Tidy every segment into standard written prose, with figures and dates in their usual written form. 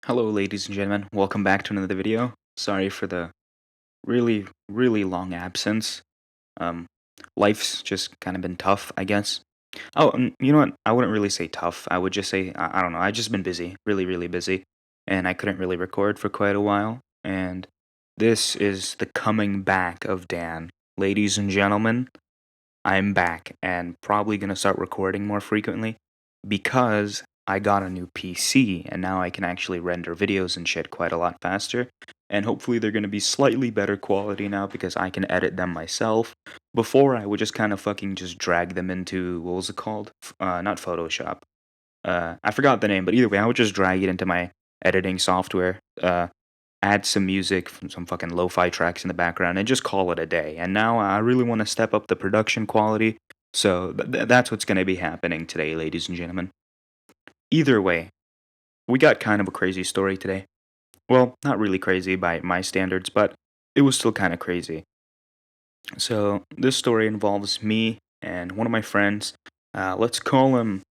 Hello, ladies and gentlemen. Welcome back to another video. Sorry for the really long absence. Um, life's just kind of been tough, I guess. Oh, and you know what? I wouldn't really say tough. I would just say I don't know. I just been busy, really busy, and I couldn't really record for quite a while. And this is the coming back of Dan, ladies and gentlemen. I'm back and probably going to start recording more frequently because I got a new PC and now I can actually render videos and shit quite a lot faster. And hopefully they're going to be slightly better quality now because I can edit them myself. Before I would just kind of fucking just drag them into, what was it called? Not Photoshop. I forgot the name, but either way, I would just drag it into my editing software. Add some music from some fucking lo-fi tracks in the background and just call it a day. And now I really want to step up the production quality. So that's what's going to be happening today, ladies and gentlemen. Either way, we got kind of a crazy story today. Well, not really crazy by my standards, but it was still kind of crazy. So this story involves me and one of my friends. Let's call him,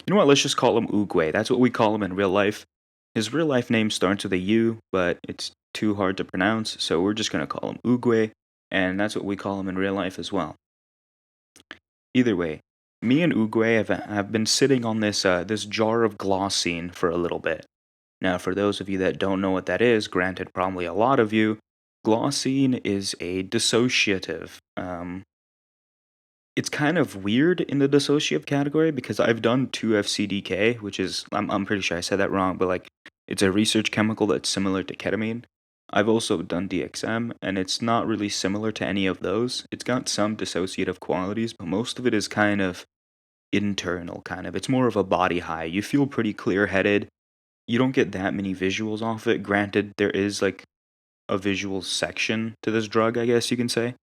you know what, let's just call him Uguay. That's what we call him in real life. His real life name starts with a U, but it's too hard to pronounce, so we're just going to call him Uguay, and that's what we call him in real life as well. Either way, me and Uguay have been sitting on this jar of Glaucine for a little bit. Now, for those of you that don't know what that is, granted, probably a lot of you, Glaucine is a dissociative. It's kind of weird in the dissociative category because I've done 2-FCDK, which is I'm pretty sure I said that wrong, but like it's a research chemical that's similar to ketamine. I've also done DXM, and it's not really similar to any of those. It's got some dissociative qualities, but most of it is kind of internal, kind of. It's more of a body high. You feel pretty clear-headed. You don't get that many visuals off it. Granted, there is like a visual section to this drug, I guess you can say.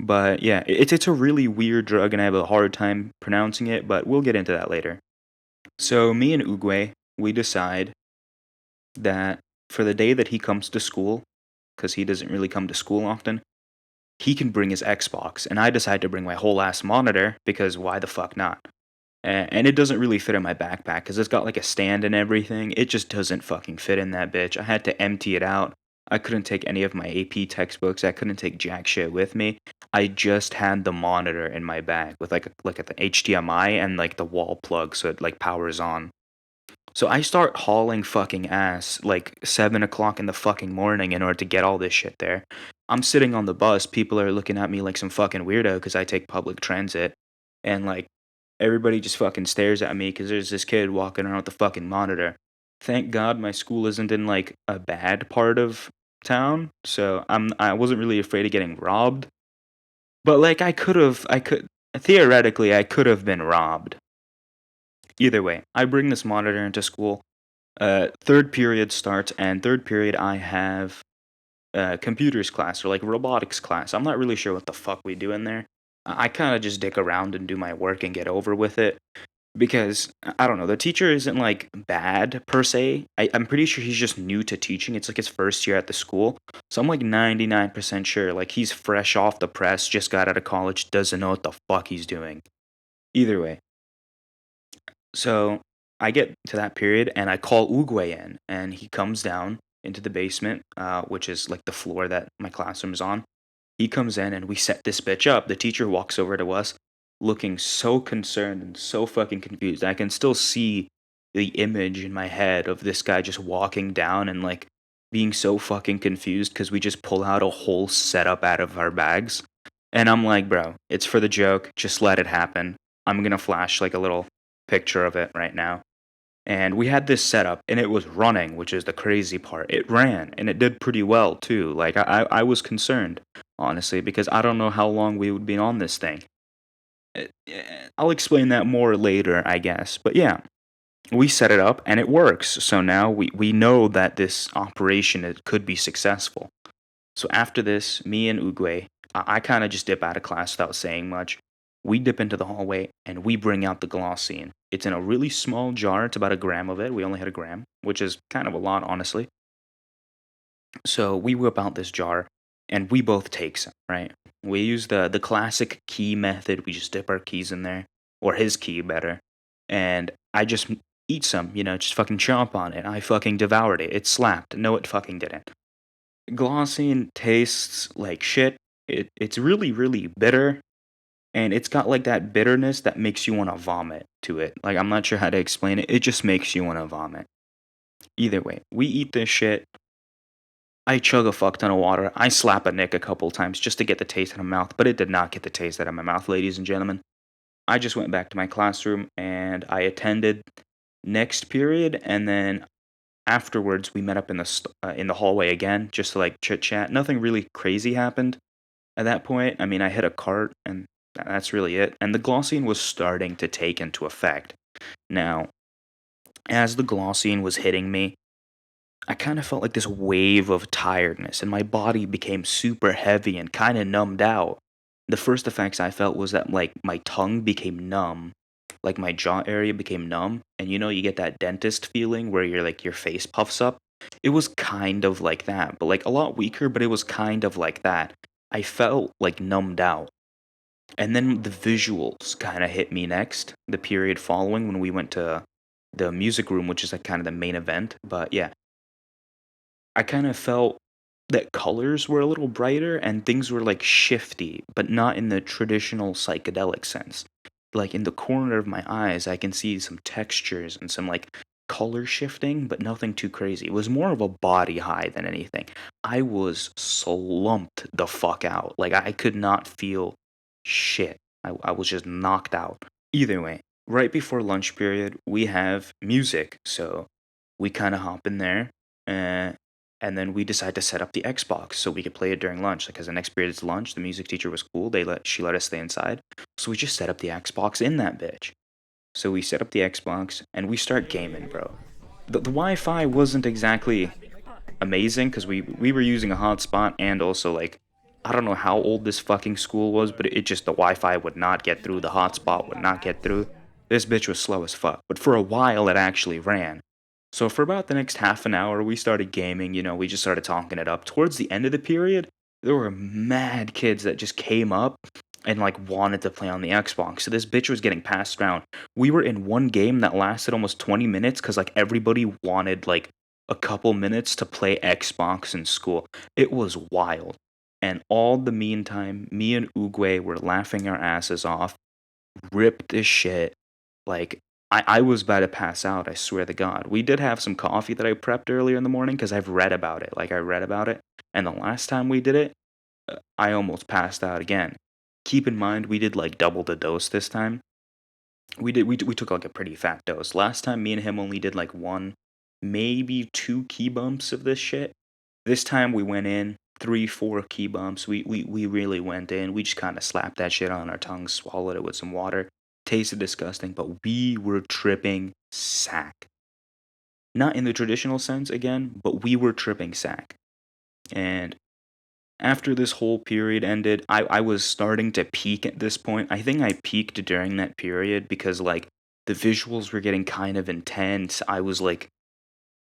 But yeah, it's a really weird drug, and I have a hard time pronouncing it, but we'll get into that later. So me and Uguay, we decide that for the day that he comes to school, because he doesn't really come to school often, he can bring his Xbox, and I decide to bring my whole ass monitor, because why the fuck not? And it doesn't really fit in my backpack, because it's got like a stand and everything. It just doesn't fucking fit in that bitch. I had to empty it out. I couldn't take any of my AP textbooks. I couldn't take jack shit with me. I just had the monitor in my bag with like the HDMI and like the wall plug so it like powers on. So I start hauling fucking ass like 7 o'clock in the fucking morning in order to get all this shit there. I'm sitting on the bus. People are looking at me like some fucking weirdo because I take public transit, and like everybody just fucking stares at me because there's this kid walking around with the fucking monitor. Thank God my school isn't in like a bad part of town, so I wasn't really afraid of getting robbed. But like I could theoretically I could have been robbed. Either way, I bring this monitor into school. Third period starts, and third period I have computers class or like robotics class. I'm not really sure what the fuck we do in there. I kind of just dick around and do my work and get over with it because I don't know. The teacher isn't like bad per se. I'm pretty sure he's just new to teaching. It's like his first year at the school, so I'm like 99% sure like he's fresh off the press, just got out of college, doesn't know what the fuck he's doing. Either way, so I get to that period and I call Uguay in, and he comes down into the basement, which is like the floor that my classroom is on. He comes in and we set this bitch up. The teacher walks over to us looking so concerned and so fucking confused. I can still see the image in my head of this guy just walking down and like being so fucking confused because we just pull out a whole setup out of our bags. And I'm like, bro, it's for the joke. Just let it happen. I'm gonna flash like a little picture of it right now. And we had this setup and it was running, which is the crazy part. It ran and it did pretty well too. Like I was concerned, honestly, because I don't know how long we would be on this thing. I'll explain that more later, I guess. But yeah, we set it up and it works. So now we know that this operation it could be successful. So after this, me and Uguay, I kind of just dip out of class without saying much. We dip into the hallway and we bring out the Glaucine. It's in a really small jar. It's about a gram of it. We only had a gram, which is kind of a lot, honestly. So we whip out this jar and we both take some, right? We use the classic key method. We just dip our keys in there, or his key better. And I just eat some, just fucking chomp on it. I fucking devoured it. It slapped. No, it fucking didn't. Glaucine tastes like shit. It's really, really bitter, and it's got like that bitterness that makes you want to vomit to it. Like, I'm not sure how to explain it. It just makes you want to vomit. Either way, we eat this shit. I chug a fuck ton of water. I slap a Nick a couple times just to get the taste in my mouth, but it did not get the taste out of my mouth, ladies and gentlemen. I just went back to my classroom and I attended next period, and then afterwards we met up in the hallway again just to like chit chat. Nothing really crazy happened at that point. I mean, I hit a cart and that's really it. And the Glaucine was starting to take into effect. Now, as the Glaucine was hitting me, I kind of felt like this wave of tiredness, and my body became super heavy and kind of numbed out. The first effects I felt was that like my tongue became numb, like my jaw area became numb, and you get that dentist feeling where your face puffs up. It was kind of like that, but like a lot weaker, but it was kind of like that. I felt like numbed out. And then the visuals kind of hit me next, the period following when we went to the music room, which is like kind of the main event. But yeah, I kind of felt that colors were a little brighter and things were like shifty, but not in the traditional psychedelic sense. Like in the corner of my eyes, I can see some textures and some like color shifting, but nothing too crazy. It was more of a body high than anything. I was slumped the fuck out. Like I could not feel shit. I was just knocked out. Either way, right before lunch period, we have music. So we kind of hop in there. Uh, and then we decide to set up the Xbox so we could play it during lunch. Because the next period is lunch. The music teacher was cool. She let us stay inside. So we just set up the Xbox in that bitch. So we set up the Xbox and we start gaming, bro. The Wi-Fi wasn't exactly amazing because we were using a hotspot, and also like I don't know how old this fucking school was, but it just the Wi-Fi would not get through, the hotspot would not get through. This bitch was slow as fuck, but for a while it actually ran. So for about the next half an hour, we started gaming. We just started talking it up. Towards the end of the period, there were mad kids that just came up and like wanted to play on the Xbox. So this bitch was getting passed around. We were in one game that lasted almost 20 minutes because like everybody wanted like a couple minutes to play Xbox in school. It was wild. And all the meantime, me and Uguay were laughing our asses off, ripped as shit. Like, I was about to pass out, I swear to God. We did have some coffee that I prepped earlier in the morning because I've read about it. Like, I read about it. And the last time we did it, I almost passed out again. Keep in mind, we did like double the dose this time. We took like a pretty fat dose. Last time, me and him only did like one, maybe two key bumps of this shit. This time we went in three, four key bumps. We really went in. We just kind of slapped that shit on our tongues, swallowed it with some water. Tasted disgusting, but we were tripping sack. Not in the traditional sense again, but we were tripping sack. And after this whole period ended, I was starting to peak at this point. I think I peaked during that period because like the visuals were getting kind of intense. I was like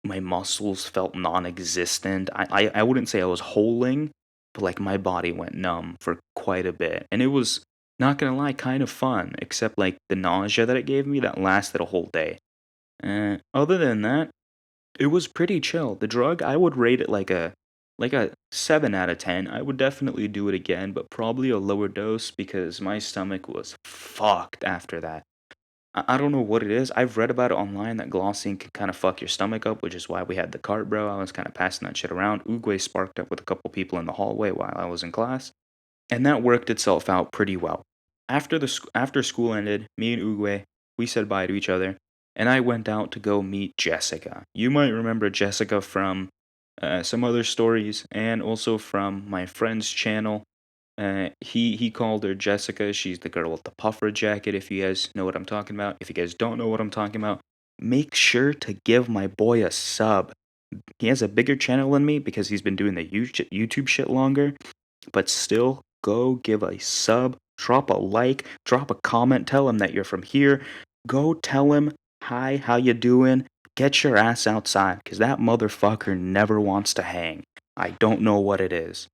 my muscles felt non-existent. I wouldn't say I was holing, but like my body went numb for quite a bit. And it was, not gonna lie, kind of fun, except like the nausea that it gave me that lasted a whole day. Other than that, it was pretty chill. The drug, I would rate it like a 7 out of 10. I would definitely do it again, but probably a lower dose because my stomach was fucked after that. I don't know what it is. I've read about it online that Glaucine can kind of fuck your stomach up, which is why we had the cart, bro. I was kind of passing that shit around. Uguay sparked up with a couple people in the hallway while I was in class, and that worked itself out pretty well. After school ended, me and Uguay, we said bye to each other, and I went out to go meet Jessica. You might remember Jessica from some other stories, and also from my friend's channel. He called her Jessica. She's the girl with the puffer jacket. If you guys know what I'm talking about. If you guys don't know what I'm talking about, make sure to give my boy a sub. He has a bigger channel than me because he's been doing the YouTube shit longer. But still, go give a sub. Drop a like. Drop a comment. Tell him that you're from here. Go tell him, hi, how you doing? Get your ass outside, because that motherfucker never wants to hang. I don't know what it is.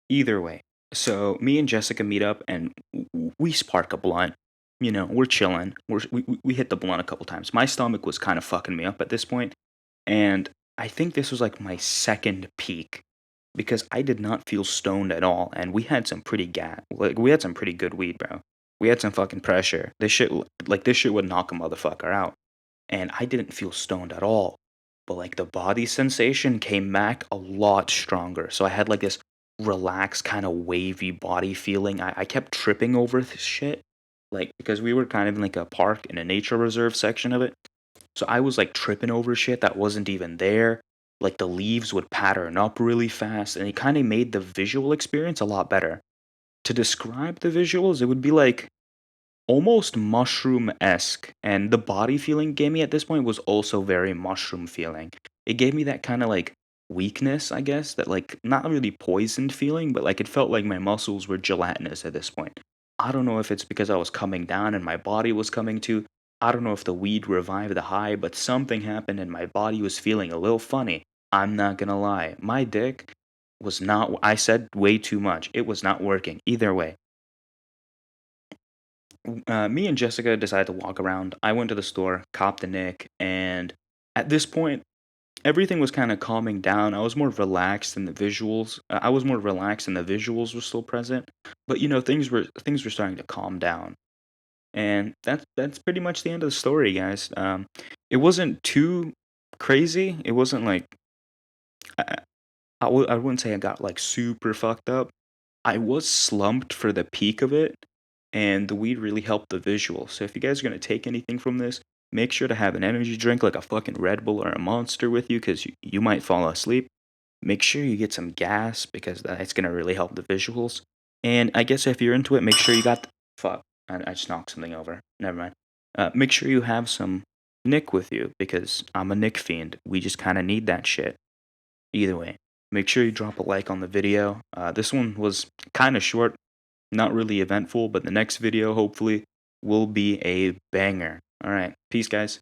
Either way, so me and Jessica meet up and we spark a blunt. you know, we're chilling. We hit the blunt a couple times. My stomach was kind of fucking me up at this point, and I think this was like my second peak because I did not feel stoned at all, and we had some pretty we had some pretty good weed, bro. We had some fucking pressure. This shit would knock a motherfucker out, and I didn't feel stoned at all. But like the body sensation came back a lot stronger. So I had like this relaxed, kind of wavy body feeling. I kept tripping over this shit, like because we were kind of in like a park in a nature reserve section of it. So I was like tripping over shit that wasn't even there. Like the leaves would pattern up really fast, and it kind of made the visual experience a lot better. To describe the visuals, it would be like almost mushroom-esque, and the body feeling it gave me at this point was also very mushroom feeling. It gave me that kind of like weakness, I guess, that like not really poisoned feeling, but like it felt like my muscles were gelatinous at this point. I don't know if it's because I was coming down and my body was coming to. I don't know if the weed revived the high, but something happened and my body was feeling a little funny. I'm not gonna lie. My dick was not, I said way too much. It was not working. Either way, me and Jessica decided to walk around. I went to the store, copped a Nick, and at this point, everything was kind of calming down. I was more relaxed in the visuals. I was more relaxed and the visuals were still present, but you know things were starting to calm down, and that's pretty much the end of the story, guys. It wasn't too crazy. It wasn't like I, I wouldn't say I got like super fucked up. I was slumped for the peak of it, and the weed really helped the visual. So if you guys are gonna take anything from this, make sure to have an energy drink like a fucking Red Bull or a Monster with you, because you might fall asleep. Make sure you get some gas because that's gonna really help the visuals. And I guess if you're into it, make sure you got fuck. I just knocked something over. Never mind. Make sure you have some Nick with you because I'm a Nick fiend. We just kind of need that shit. Either way, make sure you drop a like on the video. This one was kind of short, not really eventful, but the next video hopefully will be a banger. All right, peace, guys.